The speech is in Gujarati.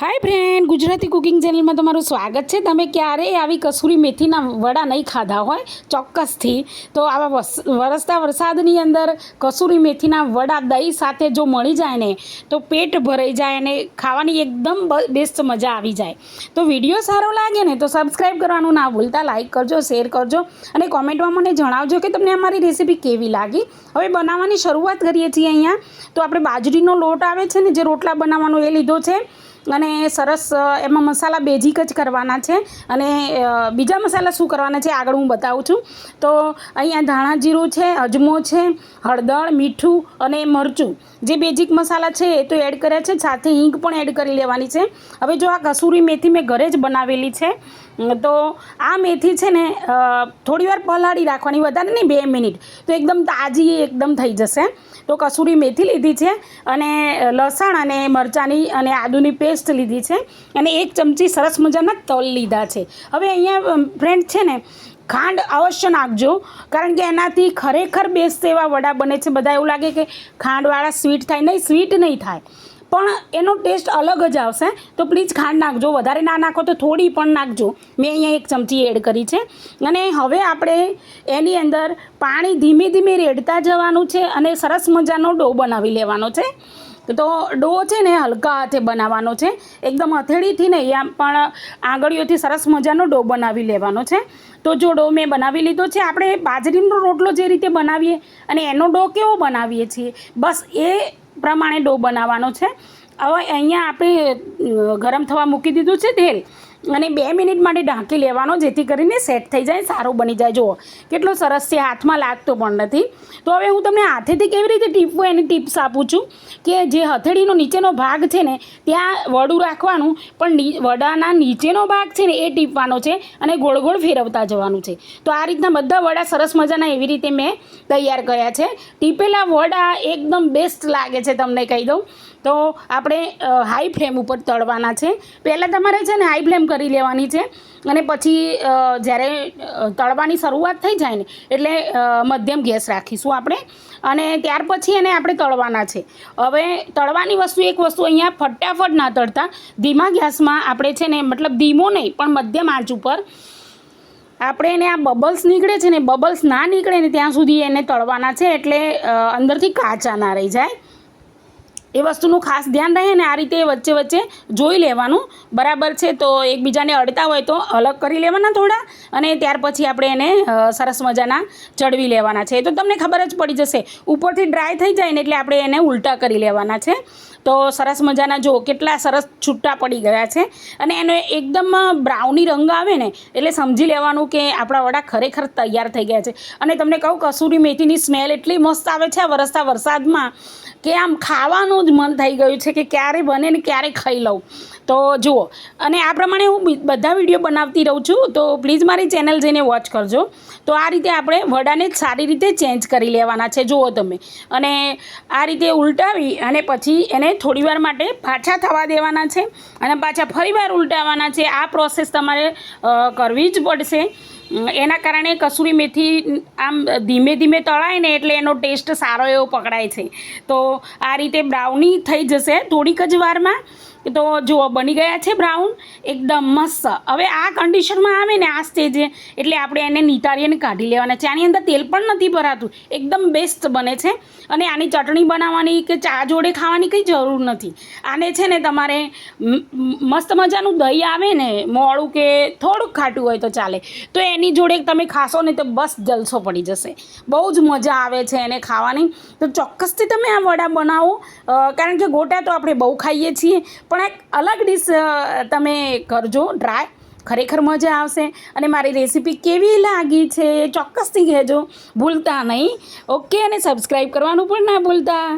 હાય ફ્રેન્ડ, ગુજરાતી કુકિંગ ચેનલમાં તમારું સ્વાગત છે. તમે ક્યારેય આવી કસૂરી મેથીના વડા નહીં ખાધા હોય ચોક્કસથી, તો આવા વરસતા વરસાદની અંદર કસૂરી મેથીના વડા દહીં સાથે જો મળી જાય ને તો પેટ ભરાઈ જાય અને ખાવાની એકદમ બેસ્ટ મજા આવી જાય. તો વિડીયો સારો લાગે ને તો સબસ્ક્રાઈબ કરવાનું ના ભૂલતા, લાઇક કરજો, શેર કરજો અને કોમેન્ટમાં મને જણાવજો કે તમને અમારી રેસીપી કેવી લાગી. હવે બનાવવાની શરૂઆત કરીએ છીએ. અહીંયા તો આપણે બાજરીનો લોટ આવે છે ને, જે રોટલા બનાવવાનો એ લીધો છે અને સરસ એમાં મસાલા બેઝિક જ કરવાના છે અને બીજા મસાલા શું કરવાના છે આગળ હું બતાવું છું. તો અહીંયા ધાણા જીરું છે, અજમો છે, હળદર, મીઠું અને મરચું જે બેઝિક મસાલા છે એ તો એડ કર્યા છે, સાથે હિંગ પણ એડ કરી લેવાની છે. હવે જો આ કસૂરી મેથી મેં ઘરે જ બનાવેલી છે, તો આ મેથી છે ને થોડી વાર પલાળી રાખવાની, વધારે નહીં 2 મિનિટ, તો એકદમ તાજી એકદમ થઈ જશે. તો કસૂરી મેથી લીધી છે અને લસણ અને મરચાંની અને આદુની પેસ્ટ લીધી છે અને 1 ચમચી સરસ મજાના તલ લીધા છે. હવે અહીંયા ફ્રેન્ડ છે ને ખાંડ અવશ્ય નાખજો, કારણ કે એનાથી ખરેખર બેસ્ટ એવા વડા બને છે. બધા એવું લાગે કે ખાંડવાળા સ્વીટ થાય, નહીં, સ્વીટ નહીં થાય, પણ એનો ટેસ્ટ અલગ જ આવશે. તો પ્લીઝ ખાંડ નાખજો, વધારે ના નાખો તો થોડી પણ નાખજો. મેં અહીંયા 1 ચમચી એડ કરી છે અને હવે આપણે એની અંદર પાણી ધીમે ધીમે રેડતા જવાનું છે અને સરસ મજાનો ડો બનાવી લેવાનો છે. તો ડો છે ને હલકા હાથે બનાવવાનો છે, એકદમ હથેળીથી નહીં, આમ પણ આંગળીઓથી સરસ મજાનો ડો બનાવી લેવાનો છે. તો જો ડો મેં બનાવી લીધો છે, આપણે બાજરીનો રોટલો જે રીતે બનાવીએ અને એનો ડો કેવો બનાવીએ છીએ બસ એ પ્રમાણે ડો બનાવવાનો છે. હવે અહીંયા આપણે ગરમ થવા મૂકી દીધું છે તેલ અને 2 મિનિટ માટે ઢાંકી લેવાનો, જેથી કરીને સેટ થઈ જાય, સારો બની જાય. જુઓ કેટલો સરસ છે, હાથમાં લાગતો પણ નથી. તો હવે હું તમને હાથેથી કેવી રીતે ટીપવું એની ટિપ્સ આપું છું કે જે હથેળીનો નીચેનો ભાગ છે ને ત્યાં વડું રાખવાનું, પણ વડાના નીચેનો ભાગ છે ને એ ટીપવાનો છે અને ગોળ ગોળ ફેરવતા જવાનું છે. તો આ રીતના બધા વડા સરસ મજાના એવી રીતે મેં તૈયાર કર્યા છે. ટીપેલા વડા એકદમ બેસ્ટ લાગે છે, તમને કહી દઉં. તો આપણે હાઈ ફ્લેમ ઉપર તળવાના છે. પહેલાં તમારે છે ને હાઈ ફ્લેમ કરી લેવાની છે અને પછી જ્યારે તળવાની શરૂઆત થઈ જાય ને એટલે મધ્યમ ગેસ રાખીશું આપણે અને ત્યાર પછી એને આપણે તળવાના છે. હવે તળવાની એક વસ્તુ અહીંયા ફટાફટ ના તળતા, ધીમા ગેસમાં આપણે છે ને, મતલબ ધીમો નહીં પણ મધ્યમ આંચ ઉપર આપણે એને આ બબલ્સ નીકળે છે ને, બબલ્સ ના નીકળે ને ત્યાં સુધી એને તળવાના છે, એટલે અંદરથી કાચા ના રહી જાય. એ વસ્તુનું ખાસ ધ્યાન રહે ને આ રીતે વચ્ચે વચ્ચે જોઈ લેવાનું બરાબર છે. તો એકબીજાને અડતા હોય તો અલગ કરી લેવાના થોડા અને ત્યાર પછી આપણે એને સરસ મજાના ચડવી લેવાના છે. તો તમને ખબર જ પડી જશે, ઉપરથી ડ્રાય થઈ જાય ને એટલે આપણે એને ઉલટા કરી લેવાના છે. તો સરસ મજાના જો કેટલા સરસ છૂટા પડી ગયા છે અને એનો એકદમ બ્રાઉની રંગ આવે ને એટલે સમજી લેવાનું કે આપણા વડા ખરેખર તૈયાર થઈ ગયા છે. અને તમને કહું, કસૂરી મેથીની સ્મેલ એટલી મસ્ત આવે છે આ વરસતા વરસાદમાં કે આમ ખાવાનું જ મન થઈ ગયું છે કે ક્યારે બને ને ક્યારે ખાઈ લઉં. તો જુઓ, અને આ પ્રમાણે હું બધા વિડીયો બનાવતી રહું છું, તો પ્લીઝ મારી ચેનલ જઈને વોચ કરજો. તો આ રીતે આપણે વડાને જ સારી રીતે ચેન્જ કરી લેવાના છે, જુઓ તમે, અને આ રીતે ઉલટાવી અને પછી એને થોડીવાર માટે પાછા થવા દેવાના છે અને પાછા ફરીવાર ઉલટાવવાના છે. આ પ્રોસેસ તમારે કરવી જ પડશે. એના કારણે કસૂરી મેથી આમ ધીમે ધીમે તળાય ને એટલે એનો ટેસ્ટ સારો એવો પકડાય છે. તો આ રીતે બ્રાઉની થઈ જશે થોડીક જ વારમાં. તો જુઓ બની ગયા છે બ્રાઉન, એકદમ મસ્ત. હવે આ કન્ડિશનમાં આવે ને આ સ્ટેજે એટલે આપણે એને નિતારીને કાઢી લેવાના છે. આની અંદર તેલ પણ નથી ભરાતું, એકદમ બેસ્ટ બને છે અને આની ચટણી બનાવવાની કે ચા જોડે ખાવાની કંઈ જરૂર નથી. આને છે ને તમારે મસ્ત મજાનું દહીં આવે ને, મોળું કે થોડુંક ખાટું હોય તો ચાલે, તો એની જોડે તમે ખાશો ને તો બસ જલસો પડી જશે. બહુ જ મજા આવે છે એને ખાવાની. તો ચોક્કસથી તમે આ વડા બનાવો, કારણ કે ગોટા તો આપણે બહુ ખાઈએ છીએ, પણ એક અલગ ડીશ તમે કરજો ટ્રાય, ખરેખર મજા આવશે. અને મારી રેસીપી કેવી લાગી છે ચોક્કસથી કહેજો, ભૂલતા નહીં. ઓકે, અને સબસ્ક્રાઈબ કરવાનું પણ ના ભૂલતા.